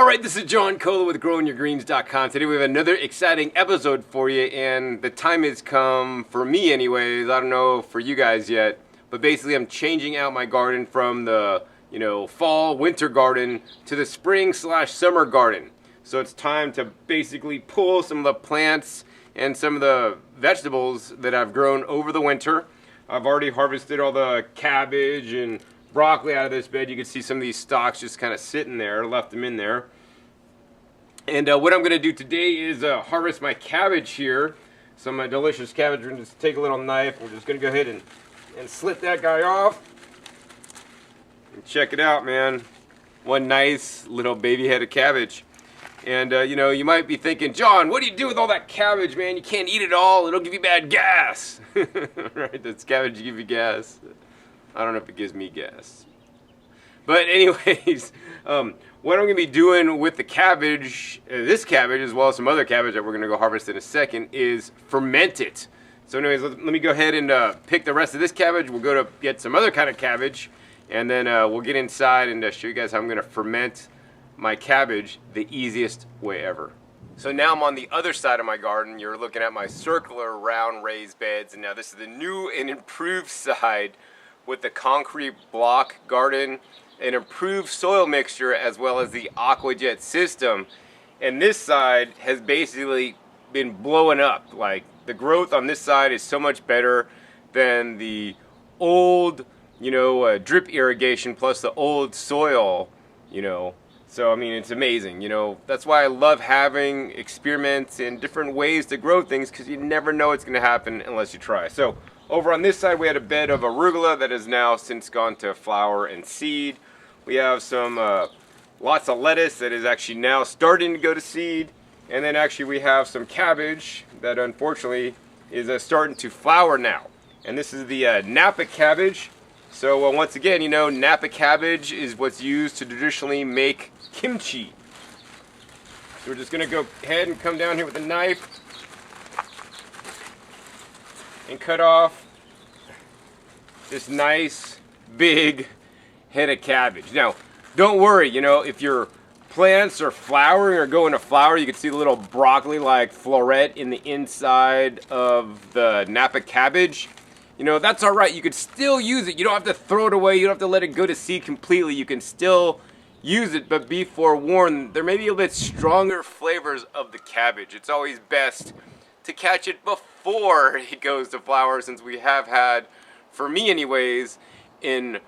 Alright, this is John Cola with GrowingYourGreens.com. Today we have another exciting episode for you, and the time has come, for me anyways, I don't know for you guys yet, but basically I'm changing out my garden from the, fall, winter garden to the spring/summer garden. So it's time to basically pull some of the plants and some of the vegetables that I've grown over the winter. I've already harvested all the cabbage and broccoli out of this bed. You can see some of these stalks just kind of sitting there, left them in there. And what I'm going to do today is harvest my cabbage here. Some delicious cabbage. We're going to just take a little knife. We're just going to go ahead and slit that guy off. And check it out, man. One nice little baby head of cabbage. And, you might be thinking, John, what do you do with all that cabbage, man? You can't eat it all. It'll give you bad gas. Right? Does cabbage give you gas? I don't know if it gives me gas. But anyways, what I'm going to be doing with the cabbage, this cabbage, as well as some other cabbage that we're going to go harvest in a second, is ferment it. So anyways, let me go ahead and pick the rest of this cabbage. We'll go to get some other kind of cabbage, and then we'll get inside and show you guys how I'm going to ferment my cabbage the easiest way ever. So now I'm on the other side of my garden. You're looking at my circular round raised beds, and now this is the new and improved side with the concrete block garden, an improved soil mixture, as well as the AquaJet system. And this side has basically been blowing up. Like, the growth on this side is so much better than the old, drip irrigation plus the old soil, So, I mean, it's amazing, That's why I love having experiments and different ways to grow things, because you never know what's going to happen unless you try. So, over on this side, we had a bed of arugula that has now since gone to flower and seed. We have some lots of lettuce that is actually now starting to go to seed. And then actually we have some cabbage that unfortunately is starting to flower now. And this is the Napa Cabbage. So once again, Napa Cabbage is what's used to traditionally make kimchi. So we're just going to go ahead and come down here with a knife and cut off this nice big head of cabbage. Now, don't worry, if your plants are flowering or going to flower, you can see the little broccoli-like floret in the inside of the Napa Cabbage. That's all right. You could still use it. You don't have to throw it away. You don't have to let it go to seed completely. You can still use it, but be forewarned, there may be a bit stronger flavors of the cabbage. It's always best to catch it before it goes to flower, since we have had, for me anyways, in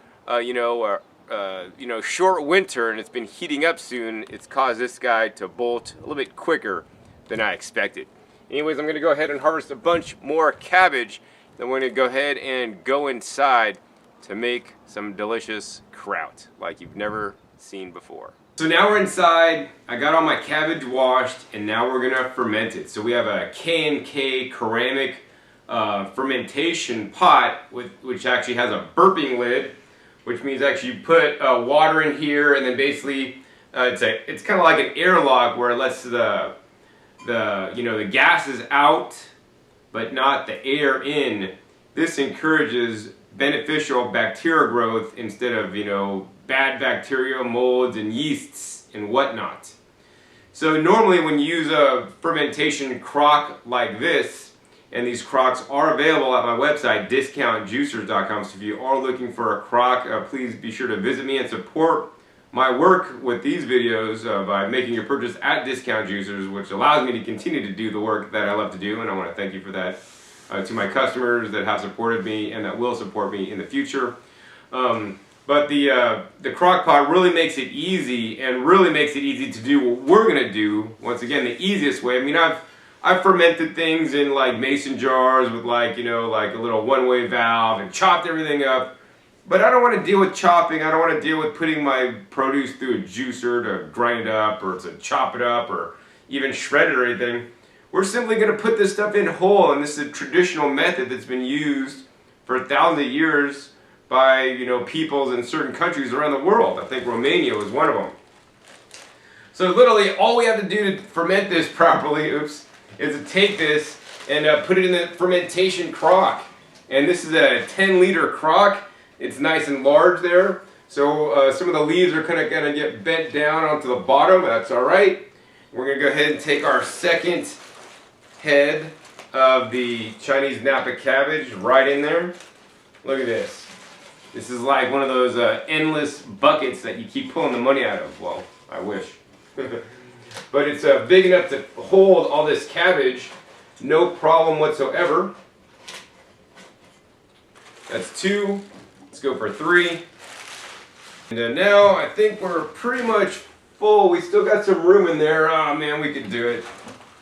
short winter, and it's been heating up soon, it's caused this guy to bolt a little bit quicker than I expected. Anyways, I'm going to go ahead and harvest a bunch more cabbage. Then we're going to go ahead and go inside to make some delicious kraut like you've never seen before. So now we're inside. I got all my cabbage washed, and now we're going to ferment it. So we have a K&K ceramic fermentation pot, which actually has a burping lid, which means actually you put water in here, and then basically it's kind of like an airlock where it lets the gases out but not the air in. This encourages beneficial bacteria growth instead of bad bacteria, molds, and yeasts and whatnot. So normally when you use a fermentation crock like this, and these crocks are available at my website, discountjuicers.com. So if you are looking for a crock, please be sure to visit me and support my work with these videos by making your purchase at Discount Juicers, which allows me to continue to do the work that I love to do, and I want to thank you for that. To my customers that have supported me and that will support me in the future. But the crock pot really makes it easy, and really makes it easy to do what we're going to do. Once again, the easiest way. I mean, I've fermented things in like mason jars with like a little one-way valve and chopped everything up. But I don't want to deal with chopping. I don't want to deal with putting my produce through a juicer to grind it up or to chop it up or even shred it or anything. We're simply going to put this stuff in whole, and this is a traditional method that's been used for thousands of years by peoples in certain countries around the world. I think Romania was one of them. So literally all we have to do to ferment this properly, is to take this and put it in the fermentation crock. And this is a 10-liter crock. It's nice and large there. So some of the leaves are kind of going to get bent down onto the bottom. That's all right. We're going to go ahead and take our second head of the Chinese Napa Cabbage right in there. Look at this. This is like one of those endless buckets that you keep pulling the money out of. Well, I wish. But it's big enough to hold all this cabbage, no problem whatsoever. That's 2. Let's go for 3. And now I think we're pretty much full. We still got some room in there. Oh man, we could do it.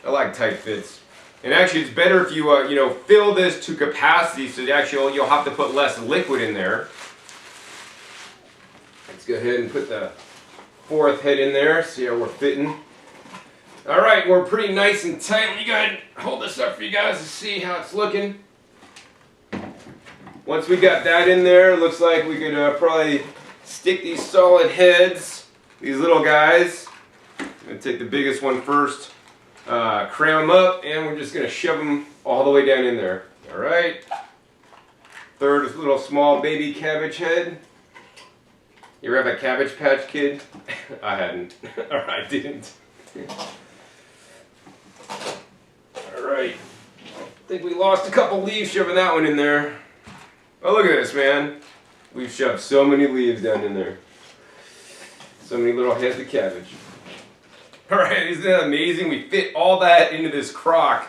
I like tight fits. And actually, it's better if you you know, fill this to capacity, so actually you'll have to put less liquid in there. Let's go ahead and put the 4th head in there. See how we're fitting. All right, we're pretty nice and tight. Let me go ahead and hold this up for you guys to see how it's looking. Once we got that in there, it looks like we could probably stick these solid heads, these little guys. I'm going to take the biggest one first, cram them up, and we're just going to shove them all the way down in there. All right. 3rd little small baby cabbage head. You ever have a Cabbage Patch Kid? I hadn't. Or I didn't. Alright. I think we lost a couple leaves shoving that one in there. Oh, look at this, man. We've shoved so many leaves down in there. So many little heads of cabbage. Alright, isn't that amazing? We fit all that into this crock.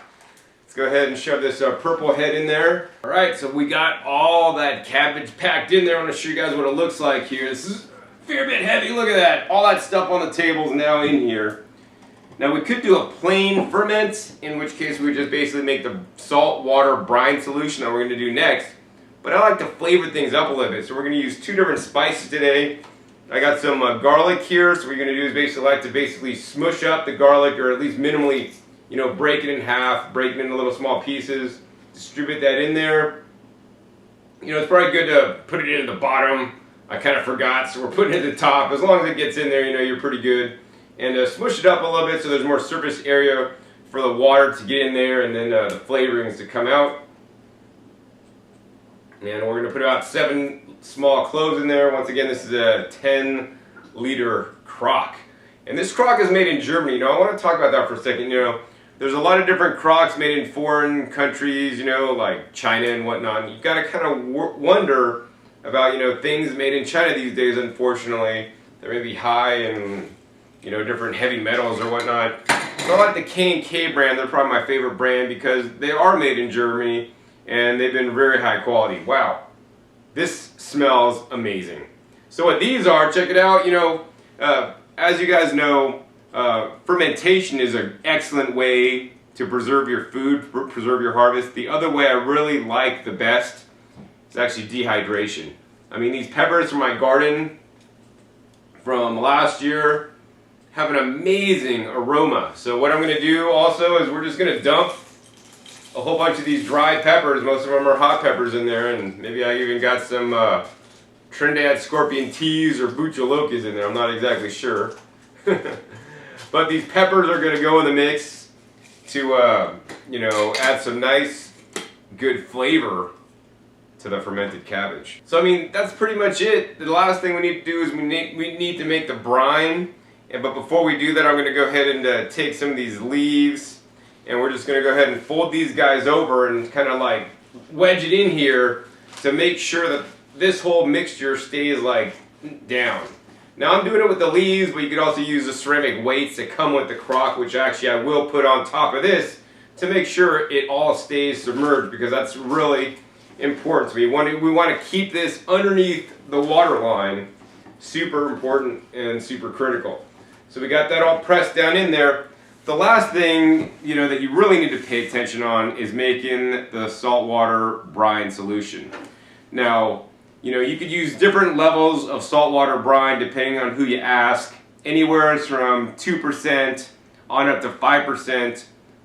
Let's go ahead and shove this purple head in there. Alright, so we got all that cabbage packed in there. I want to show you guys what it looks like here. This is a fair bit heavy. Look at that. All that stuff on the table is now in here. Now we could do a plain ferment, in which case we would just basically make the saltwater brine solution that we're going to do next. But I like to flavor things up a little bit, so we're going to use 2 different spices today. I got some garlic here, so what we're going to do is basically smush up the garlic, or at least minimally, you know, break it in half, break it into little small pieces, distribute that in there. You know, it's probably good to put it in at the bottom. I kind of forgot, so we're putting it at the top. As long as it gets in there, you know, you're pretty good. And smush it up a little bit so there's more surface area for the water to get in there, and then the flavorings to come out. And we're going to put about 7 small cloves in there. Once again, this is a 10-liter crock. And this crock is made in Germany. You know, I want to talk about that for a second. You know, there's a lot of different crocks made in foreign countries, you know, like China and whatnot. You've got to kind of wonder about, you know, things made in China these days, unfortunately. They're maybe high in, you know, different heavy metals or whatnot. So I like the K&K brand. They're probably my favorite brand because they are made in Germany and they've been very high quality. Wow, this smells amazing. So what these are, check it out. You know, as you guys know, fermentation is an excellent way to preserve your food, preserve your harvest. The other way I really like the best is actually dehydration. I mean, these peppers from my garden from last year have an amazing aroma. So what I'm going to do also is we're just going to dump a whole bunch of these dried peppers. Most of them are hot peppers in there, and maybe I even got some Trinidad Scorpion Teas or Buchalocas in there. I'm not exactly sure. But these peppers are going to go in the mix to, you know, add some nice, good flavor to the fermented cabbage. So I mean, that's pretty much it. The last thing we need to do is we need to make the brine. But before we do that, I'm going to go ahead and take some of these leaves, and we're just going to go ahead and fold these guys over and kind of like wedge it in here to make sure that this whole mixture stays like down. Now I'm doing it with the leaves, but you could also use the ceramic weights that come with the crock, which actually I will put on top of this to make sure it all stays submerged, because that's really important. So we want to keep this underneath the water line. Super important and super critical. So we got that all pressed down in there. The last thing, you know, that you really need to pay attention on is making the saltwater brine solution. Now, you know, you could use different levels of saltwater brine depending on who you ask. Anywhere from 2% on up to 5%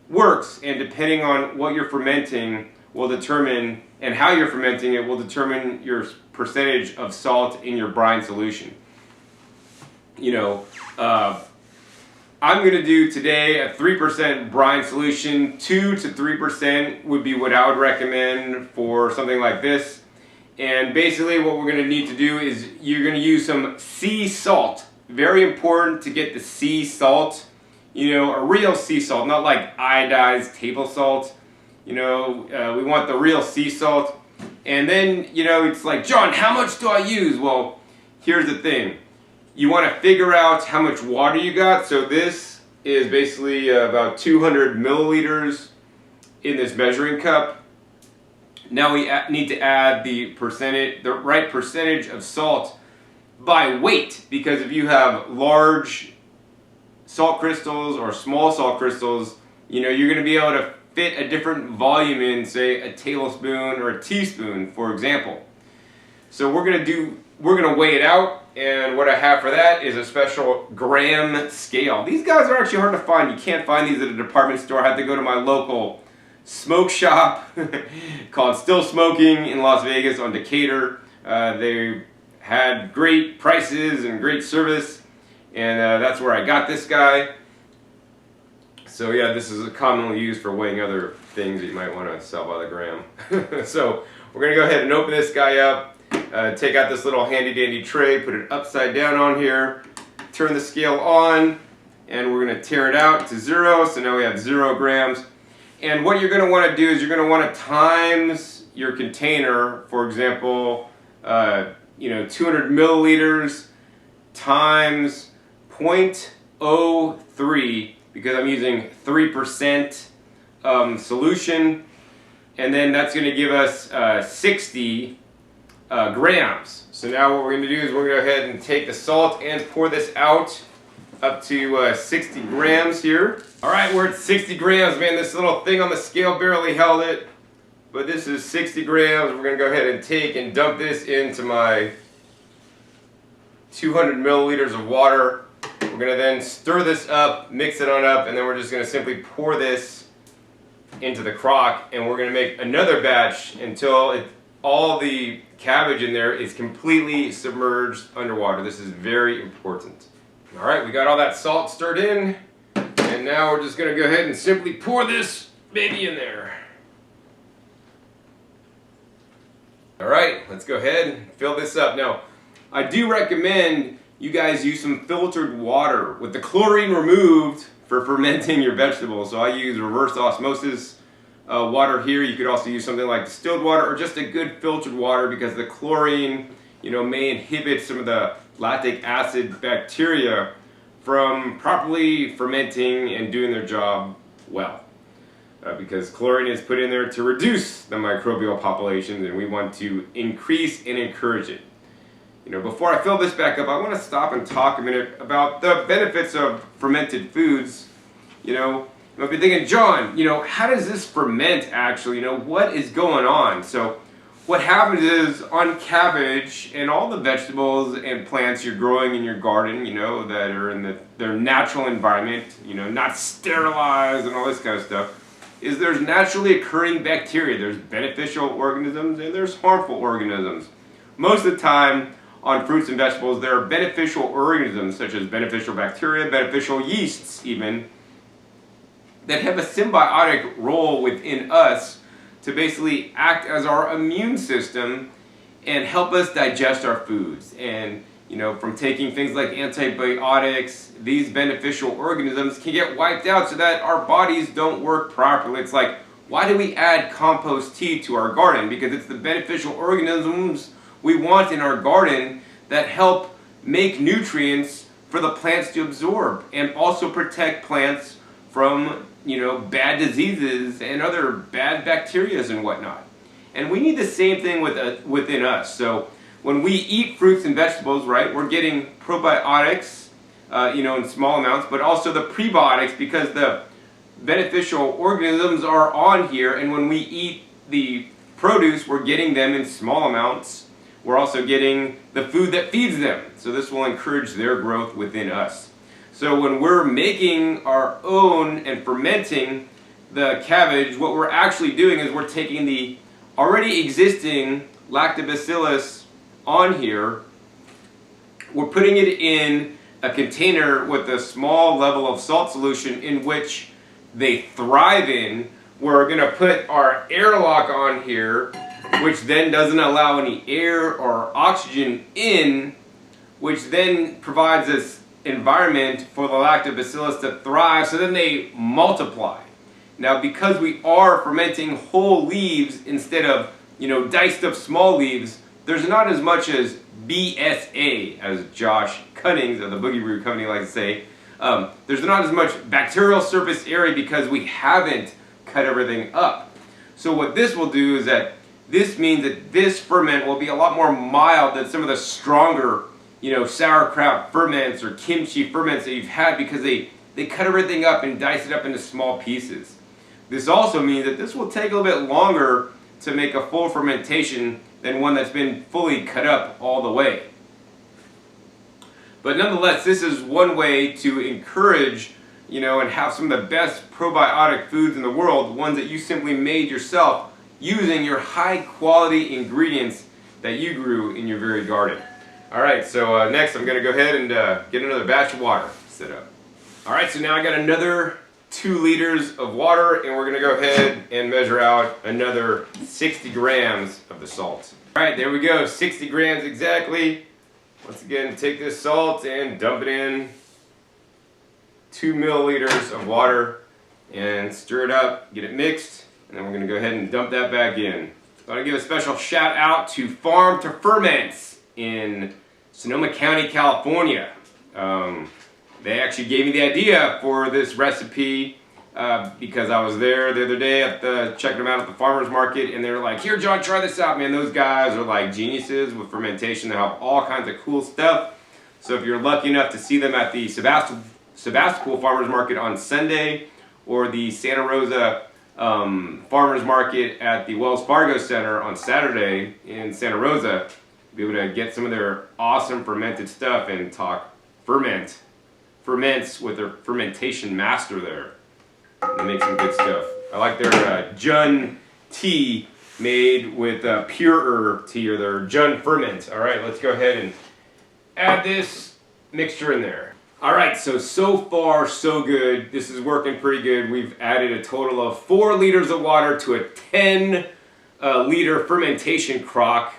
works, and depending on what you're fermenting will determine, and how you're fermenting it will determine your percentage of salt in your brine solution. You know, I'm going to do today a 3% brine solution. 2 to 3% would be what I would recommend for something like this. And basically what we're going to need to do is you're going to use some sea salt. Very important to get the sea salt, you know, a real sea salt, not like iodized table salt. You know, we want the real sea salt. And then, you know, it's like, John, how much do I use? Well, here's the thing. You want to figure out how much water you got. So this is basically about 200 milliliters in this measuring cup. Now we need to add the right percentage of salt by weight, because if you have large salt crystals or small salt crystals, you know, you're going to be able to fit a different volume in, say, a tablespoon or a teaspoon, for example. So we're going to weigh it out, and what I have for that is a special gram scale. These guys are actually hard to find. You can't find these at a department store. I have to go to my local smoke shop called Still Smoking in Las Vegas on Decatur. They had great prices and great service, and that's where I got this guy. So yeah, this is commonly used for weighing other things that you might want to sell by the gram. So we're going to go ahead and open this guy up, take out this little handy dandy tray, put it upside down on here, turn the scale on, and we're going to tear it out to 0. So now we have 0 grams. And what you're going to want to do is you're going to want to times your container. For example, you know, 200 milliliters times 0.03, because I'm using 3% solution, and then that's going to give us 60 grams. So now what we're going to do is we're going to go ahead and take the salt and pour this out up to 60 grams here. Alright, we're at 60 grams. Man, this little thing on the scale barely held it. But this is 60 grams. We're going to go ahead and take and dump this into my 200 milliliters of water. We're going to then stir this up, mix it on up, and then we're just going to simply pour this into the crock. And we're going to make another batch until all the cabbage in there is completely submerged underwater. This is very important. Alright, we got all that salt stirred in, and now we're just going to go ahead and simply pour this baby in there. Alright, let's go ahead and fill this up. Now, I do recommend you guys use some filtered water with the chlorine removed for fermenting your vegetables. So I use reverse osmosis water here. You could also use something like distilled water or just a good filtered water, because the chlorine, you know, may inhibit some of the lactic acid bacteria from properly fermenting and doing their job well. Because chlorine is put in there to reduce the microbial populations, and we want to increase and encourage it. You know, before I fill this back up, I want to stop and talk a minute about the benefits of fermented foods. You know, you might be thinking, John, you know, how does this ferment actually? You know, what is going on? So what happens is on cabbage and all the vegetables and plants you're growing in your garden, you know, that are in their natural environment, you know, not sterilized and all this kind of stuff, is there's naturally occurring bacteria. There's beneficial organisms and there's harmful organisms. Most of the time on fruits and vegetables, there are beneficial organisms such as beneficial bacteria, beneficial yeasts even, that have a symbiotic role within us to basically act as our immune system and help us digest our foods. And, you know, from taking things like antibiotics, these beneficial organisms can get wiped out so that our bodies don't work properly. It's like, why do we add compost tea to our garden? Because it's the beneficial organisms we want in our garden that help make nutrients for the plants to absorb and also protect plants from, you know, bad diseases and other bad bacteria and whatnot. And we need the same thing within us. So when we eat fruits and vegetables, right, we're getting probiotics, you know, in small amounts, but also the prebiotics, because the beneficial organisms are on here. And when we eat the produce, we're getting them in small amounts. We're also getting the food that feeds them. So this will encourage their growth within us. So when we're making our own and fermenting the cabbage, what we're actually doing is we're taking the already existing lactobacillus on here, we're putting it in a container with a small level of salt solution in which they thrive in. We're going to put our airlock on here, which then doesn't allow any air or oxygen in, which then provides this environment for the lactobacillus to thrive, so then they multiply. Now, because we are fermenting whole leaves instead of, diced up small leaves, there's not as much as BSA, as Josh Cunnings of the Boogie Brew Company likes to say. There's not as much bacterial surface area because we haven't cut everything up. So what this will do is that this means that this ferment will be a lot more mild than some of the stronger, sauerkraut ferments or kimchi ferments that you've had, because they cut everything up and dice it up into small pieces. This also means that this will take a little bit longer to make a full fermentation than one that's been fully cut up all the way. But nonetheless, this is one way to encourage, and have some of the best probiotic foods in the world, ones that you simply made yourself using your high quality ingredients that you grew in your very garden. Alright, so next I'm going to go ahead and get another batch of water set up. Alright, so now I got another 2 liters of water, and we're going to go ahead and measure out another 60 grams of the salt. Alright, there we go, 60 grams exactly. Once again, take this salt and dump it in 2 milliliters of water and stir it up, get it mixed, and then we're going to go ahead and dump that back in. So I want to give a special shout out to Farm to Ferments in Sonoma County, California. They actually gave me the idea for this recipe because I was there the other day checking them out at the farmer's market, and they were like, "Here, John, try this out, man." Those guys are like geniuses with fermentation. They have all kinds of cool stuff. So if you're lucky enough to see them at the Sebastopol Farmers Market on Sunday, or the Santa Rosa Farmers Market at the Wells Fargo Center on Saturday in Santa Rosa, you'll be able to get some of their awesome fermented stuff and talk ferments with their fermentation master there. They make some good stuff. I like their Jun tea made with pure tea, or their Jun ferment. Alright, let's go ahead and add this mixture in there. Alright, so far so good. This is working pretty good. We've added a total of 4 liters of water to a 10 liter fermentation crock.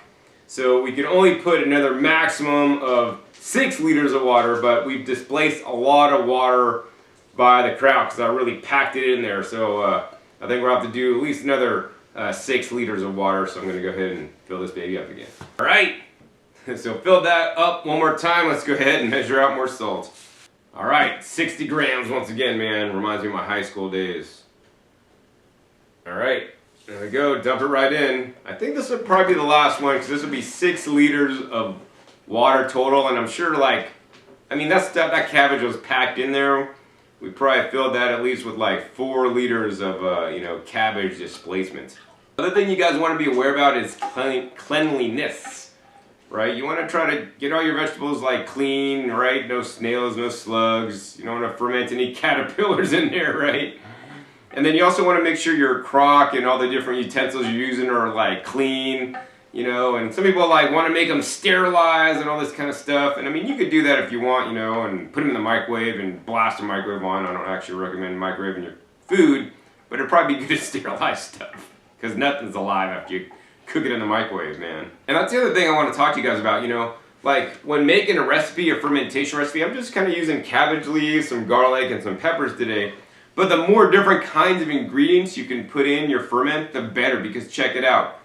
So we can only put another maximum of 6 liters of water, but we've displaced a lot of water by the kraut because I really packed it in there. So I think we'll have to do at least another 6 liters of water. So I'm going to go ahead and fill this baby up again. Alright, so fill that up one more time. Let's go ahead and measure out more salt. Alright, 60 grams once again, man. Reminds me of my high school days. Alright, there we go. Dump it right in. I think this will probably be the last one, because this will be 6 liters of water total. And I'm sure, that cabbage was packed in there. We probably filled that at least with 4 liters of, cabbage displacement. Other thing you guys want to be aware about is cleanliness. Right, you want to try to get all your vegetables clean, right? No snails, no slugs. You don't want to ferment any caterpillars in there, right? And then you also want to make sure your crock and all the different utensils you're using are clean, and some people want to make them sterilized and all this kind of stuff. And I mean, you could do that if you want, and put them in the microwave and blast the microwave on. I don't actually recommend microwaving your food, but it'd probably be good to sterilize stuff, because nothing's alive after you cook it in the microwave, man. And that's the other thing I want to talk to you guys about, when making a recipe, a fermentation recipe, I'm just kind of using cabbage leaves, some garlic, and some peppers today. But the more different kinds of ingredients you can put in your ferment, the better, because check it out.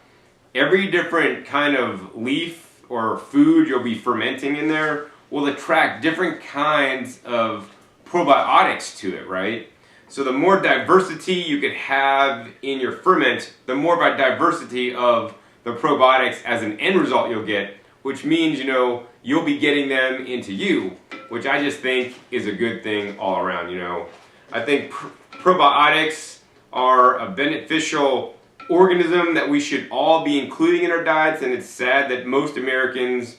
Every different kind of leaf or food you'll be fermenting in there will attract different kinds of probiotics to it, right? So the more diversity you could have in your ferment, the more by diversity of the probiotics as an end result you'll get, which means, you'll be getting them into you, which I just think is a good thing all around, I think probiotics are a beneficial organism that we should all be including in our diets, and it's sad that most Americans,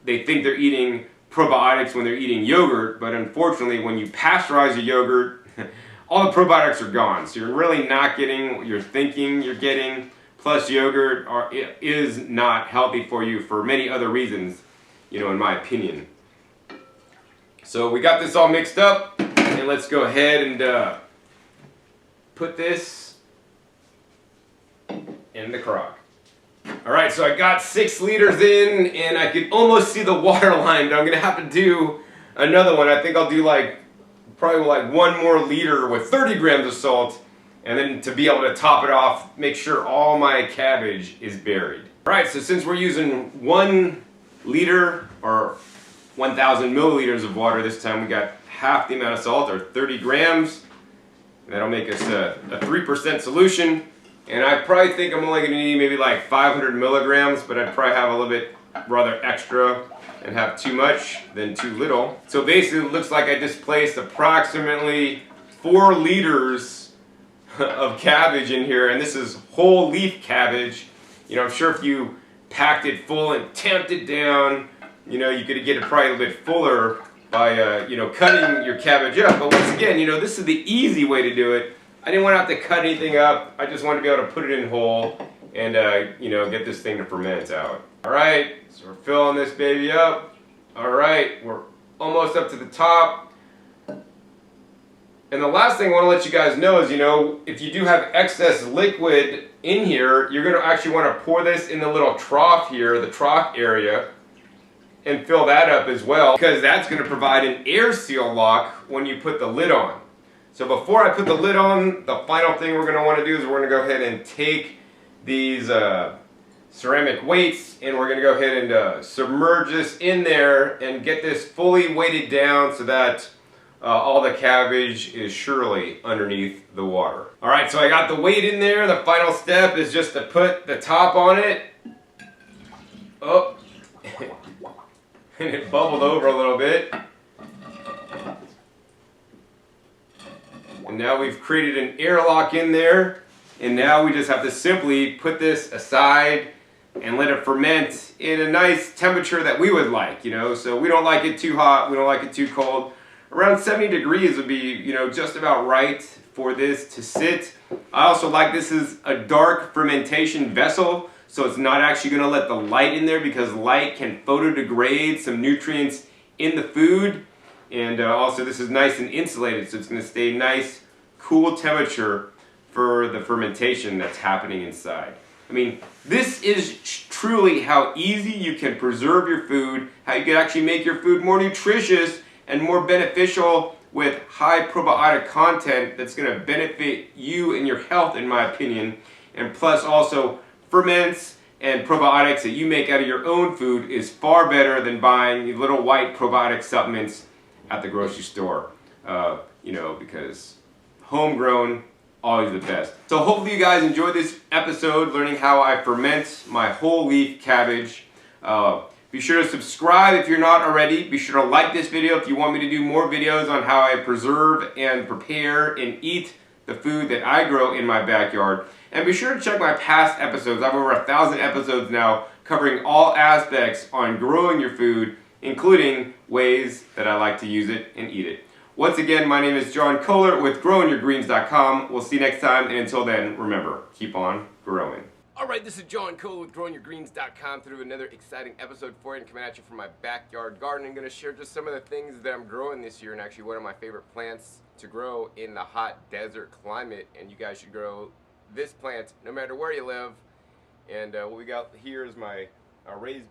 they think they're eating probiotics when they're eating yogurt, but unfortunately when you pasteurize your yogurt, all the probiotics are gone, so you're really not getting what you're thinking you're getting. Plus, yogurt is not healthy for you for many other reasons, in my opinion. So we got this all mixed up, and let's go ahead and put this in the crock. Alright, so I got 6 liters in, and I could almost see the water line, but I'm going to have to do another one. I think I'll do probably 1 more liter with 30 grams of salt, and then to be able to top it off, make sure all my cabbage is buried. Alright, so since we're using 1 liter or 1,000 milliliters of water this time, we got half the amount of salt, or 30 grams. That'll make us a 3% solution. And I probably think I'm only going to need maybe 500 milligrams, but I'd probably have a little bit rather extra and have too much than too little. So basically it looks like I just placed approximately 4 liters of cabbage in here, and this is whole leaf cabbage. You know, I'm sure if you packed it full and tamped it down, you know, you could get it probably a little bit fuller by, you know, cutting your cabbage up. But once again, you know, this is the easy way to do it. I didn't want to have to cut anything up. I just wanted to be able to put it in whole and, you know, get this thing to ferment out. All right, so we're filling this baby up. All right, we're almost up to the top. And the last thing I want to let you guys know is, you know, if you do have excess liquid in here, you're going to actually want to pour this in the little trough here, the trough area, and fill that up as well, because that's going to provide an air seal lock when you put the lid on. So before I put the lid on, the final thing we're going to want to do is we're going to go ahead and take these ceramic weights, and we're going to go ahead and submerge this in there and get this fully weighted down so that all the cabbage is surely underneath the water. Alright, so I got the weight in there. The final step is just to put the top on it. Oh, and it bubbled over a little bit. And now we've created an airlock in there, and now we just have to simply put this aside and let it ferment in a nice temperature that we would like, you know. So we don't like it too hot, we don't like it too cold. Around 70 degrees would be, you know, just about right for this to sit. I also like this is a dark fermentation vessel, so it's not actually going to let the light in there, because light can photodegrade some nutrients in the food. And also this is nice and insulated, so it's going to stay nice, cool temperature for the fermentation that's happening inside. I mean, this is truly how easy you can preserve your food, how you can actually make your food more nutritious and more beneficial with high probiotic content that's going to benefit you and your health, in my opinion. And plus also ferments and probiotics that you make out of your own food is far better than buying little white probiotic supplements at the grocery store, you know, because homegrown, always the best. So hopefully you guys enjoyed this episode learning how I ferment my whole leaf cabbage. Be sure to subscribe if you're not already. Be sure to like this video if you want me to do more videos on how I preserve and prepare and eat the food that I grow in my backyard. And be sure to check my past episodes. I have over 1,000 episodes now covering all aspects on growing your food, including ways that I like to use it and eat it. Once again, my name is John Kohler with GrowingYourGreens.com. We'll see you next time, and until then, remember, keep on growing. Alright, this is John Kohler with GrowingYourGreens.com through another exciting episode for you, and coming at you from my backyard garden. I'm going to share just some of the things that I'm growing this year, and actually one of my favorite plants to grow in the hot desert climate, and you guys should grow this plant no matter where you live. And what we got here is my raised